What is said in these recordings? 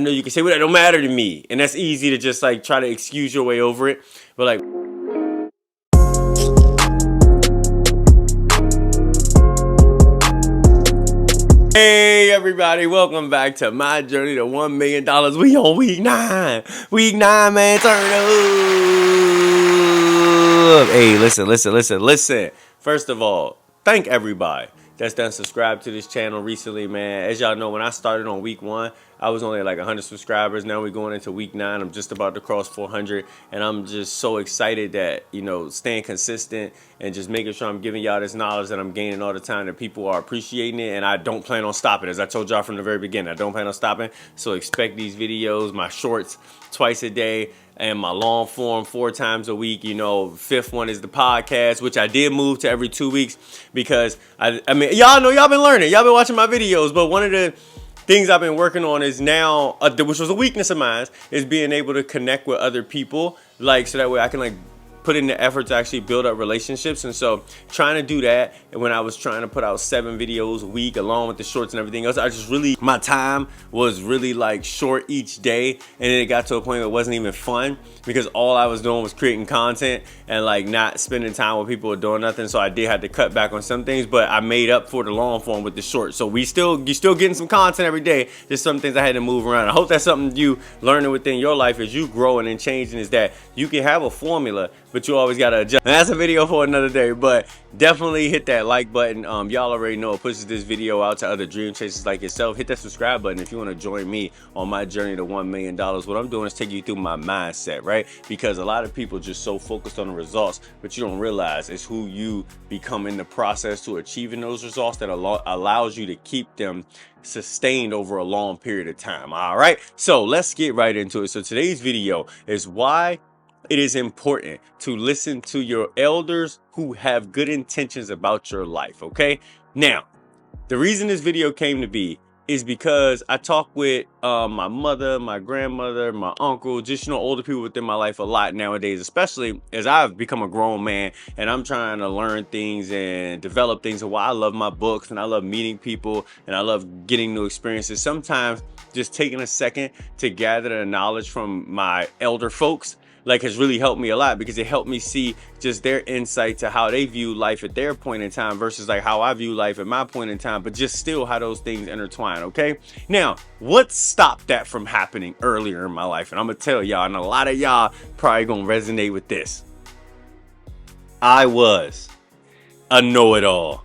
I know you can say, well, that don't matter to me. And that's easy to just like try to excuse your way over it. But like, hey everybody, welcome back to my journey to $1 million. We on week 9. Week 9, man, turn up. Hey, listen. First of all, thank everybody that's done subscribed to this channel recently, man. As y'all know, when I started on week 1, I was only like 100 subscribers. Now we're going into week 9. I'm just about to cross 400, and I'm just so excited that, you know, staying consistent and just making sure I'm giving y'all this knowledge that I'm gaining all the time, that people are appreciating it, and I don't plan on stopping. As I told y'all from the very beginning, I don't plan on stopping. So expect these videos, my shorts twice a day, and my long form 4 times a week. You know, 5th one is the podcast, which I did move to every 2 weeks because I mean, y'all know, y'all been learning, y'all been watching my videos, but one of the things I've been working on is now, which was a weakness of mine, is being able to connect with other people, like, so that way I can like put in the effort to actually build up relationships. And so trying to do that, and when I was trying to put out 7 videos a week along with the shorts and everything else, I just really, my time was really like short each day, and then it got to a point where it wasn't even fun because all I was doing was creating content and like not spending time with people or doing nothing. So I did have to cut back on some things, but I made up for the long form with the short. So you're still getting some content every day. There's some things I had to move around. I hope that's something you learning within your life as you growing and changing, is that you can have a formula, but you always gotta adjust. And that's a video for another day, but definitely hit that like button. Y'all already know it pushes this video out to other dream chasers like yourself. Hit that subscribe button if you want to join me on my journey to $1 million. What I'm doing is taking you through my mindset, right? Because a lot of people just so focused on the results, but you don't realize it's who you become in the process to achieving those results that allows you to keep them sustained over a long period of time. All right, so let's get right into it. So today's video is why it is important to listen to your elders who have good intentions about your life, okay? Now, the reason this video came to be is because I talk with my mother, my grandmother, my uncle, just, you know, older people within my life a lot nowadays, especially as I've become a grown man and I'm trying to learn things and develop things. And while I love my books and I love meeting people and I love getting new experiences, sometimes just taking a second to gather the knowledge from my elder folks like has really helped me a lot, because it helped me see just their insight to how they view life at their point in time versus like how I view life at my point in time, but just still how those things intertwine. Okay, now what stopped that from happening earlier in my life? And I'm gonna tell y'all, and a lot of y'all probably gonna resonate with this. I was a know-it-all,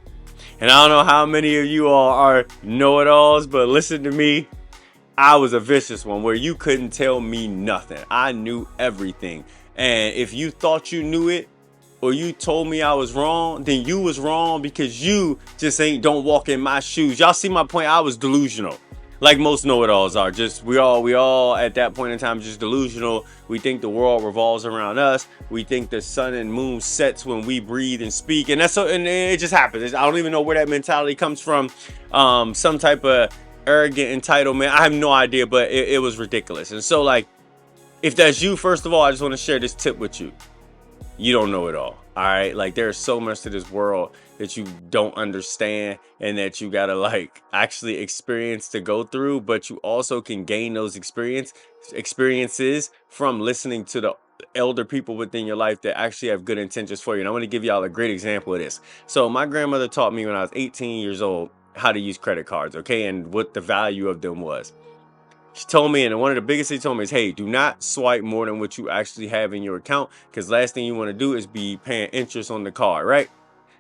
and I don't know how many of you all are know-it-alls, but listen to me, I was a vicious one where you couldn't tell me nothing. I knew everything. And if you thought you knew it, or you told me I was wrong, then you was wrong, because you just don't walk in my shoes. Y'all see my point? I was delusional. Like most know-it-alls are. Just we all at that point in time just delusional. We think the world revolves around us. We think the sun and moon sets when we breathe and speak. And and it just happens. I don't even know where that mentality comes from. Some type of arrogant entitlement, I have no idea, but it was ridiculous. And so, like, if that's you, first of all, I just want to share this tip with you. You don't know it all right? Like, there's so much to this world that you don't understand and that you gotta like actually experience to go through, but you also can gain those experiences from listening to the elder people within your life that actually have good intentions for you. And I want to give y'all a great example of this. So my grandmother taught me when I was 18 years old how to use credit cards, okay, and what the value of them was. She told me, and one of the biggest things she told me is, hey, do not swipe more than what you actually have in your account, because last thing you want to do is be paying interest on the card, right?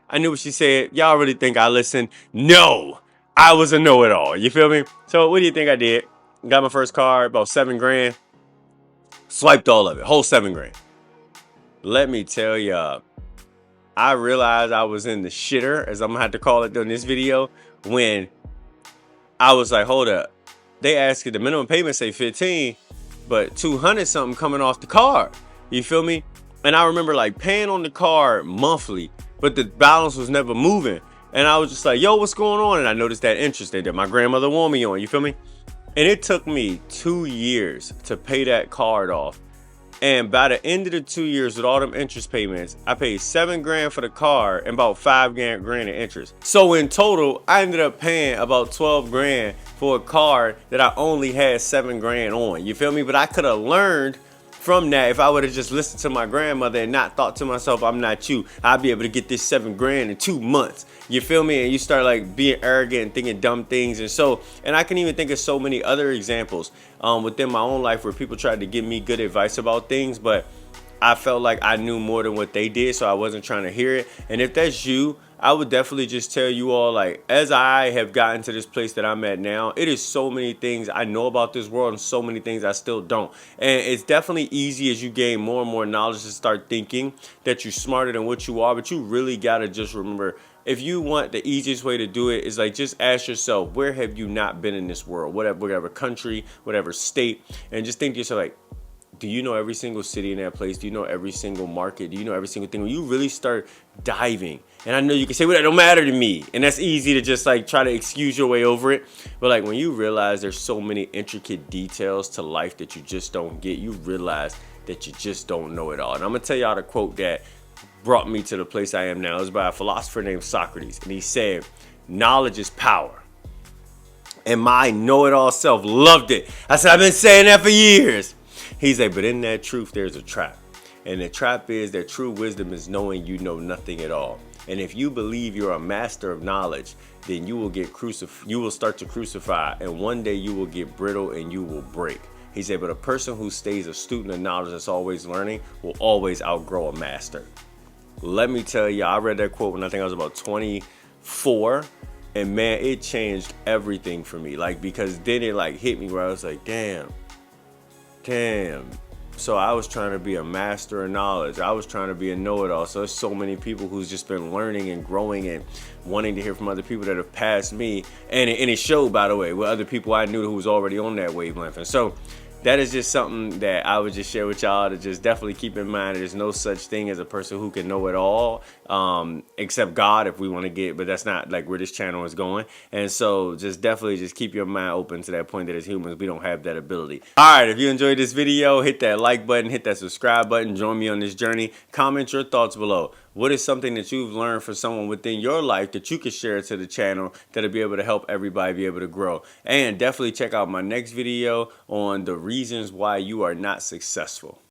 I knew what she said. Y'all really think I listened? No, I was a know-it-all. You feel me? So what do you think I did? Got my first card, about $7 grand. Swiped all of it, whole $7 grand. Let me tell y'all, I realized I was in the shitter, as I'm gonna have to call it during this video, when I was like, hold up, they asked the minimum payment say 15, but 200 something coming off the card. You feel me? And I remember like paying on the card monthly, but the balance was never moving. And I was just like, yo, what's going on? And I noticed that interest that my grandmother wanted me on. You feel me? And it took me 2 years to pay that card off. And by the end of the 2 years with all them interest payments, I paid $7 grand for the car and about $5 grand in interest. So in total, I ended up paying about 12 grand for a car that I only had 7 grand on. You feel me? But I could have learned from that. If I would have just listened to my grandmother and not thought to myself, I'm not you, I'd be able to get this 7 grand in 2 months. You feel me? And you start like being arrogant and thinking dumb things. And I can even think of so many other examples within my own life where people tried to give me good advice about things, but I felt like I knew more than what they did, so I wasn't trying to hear it. And if that's you, I would definitely just tell you all, like, as I have gotten to this place that I'm at now, it is so many things I know about this world and so many things I still don't. And it's definitely easy as you gain more and more knowledge to start thinking that you're smarter than what you are, but you really got to just remember, if you want, the easiest way to do it is like just ask yourself, where have you not been in this world? Whatever country, whatever state, and just think to yourself, like, do you know every single city in that place? Do you know every single market? Do you know every single thing? When you really start diving, and I know you can say, well, that don't matter to me. And that's easy to just like try to excuse your way over it. But like when you realize there's so many intricate details to life that you just don't get, you realize that you just don't know it all. And I'm going to tell y'all the quote that brought me to the place I am now. It was by a philosopher named Socrates. And he said, knowledge is power. And my know-it-all self loved it. I said, I've been saying that for years. He's like, but in that truth, there's a trap. And the trap is that true wisdom is knowing you know nothing at all. And if you believe you're a master of knowledge, then you will get you will start to crucify, and one day you will get brittle and you will break. He said, but a person who stays a student of knowledge that's always learning will always outgrow a master. Let me tell you, I read that quote when I think I was about 24. And man, it changed everything for me. Like, because then it like hit me where I was like, damn. So I was trying to be a master of knowledge. I was trying to be a know-it-all. So there's so many people who's just been learning and growing and wanting to hear from other people that have passed me. And it showed, by the way, with other people I knew who was already on that wavelength. And so that is just something that I would just share with y'all to just definitely keep in mind. There's no such thing as a person who can know it all, except God, if we want to get, but that's not like where this channel is going. And so just definitely just keep your mind open to that point that as humans, we don't have that ability. All right, if you enjoyed this video, hit that like button, hit that subscribe button, join me on this journey. Comment your thoughts below. What is something that you've learned from someone within your life that you can share to the channel that'll be able to help everybody be able to grow? And definitely check out my next video on the reasons why you are not successful.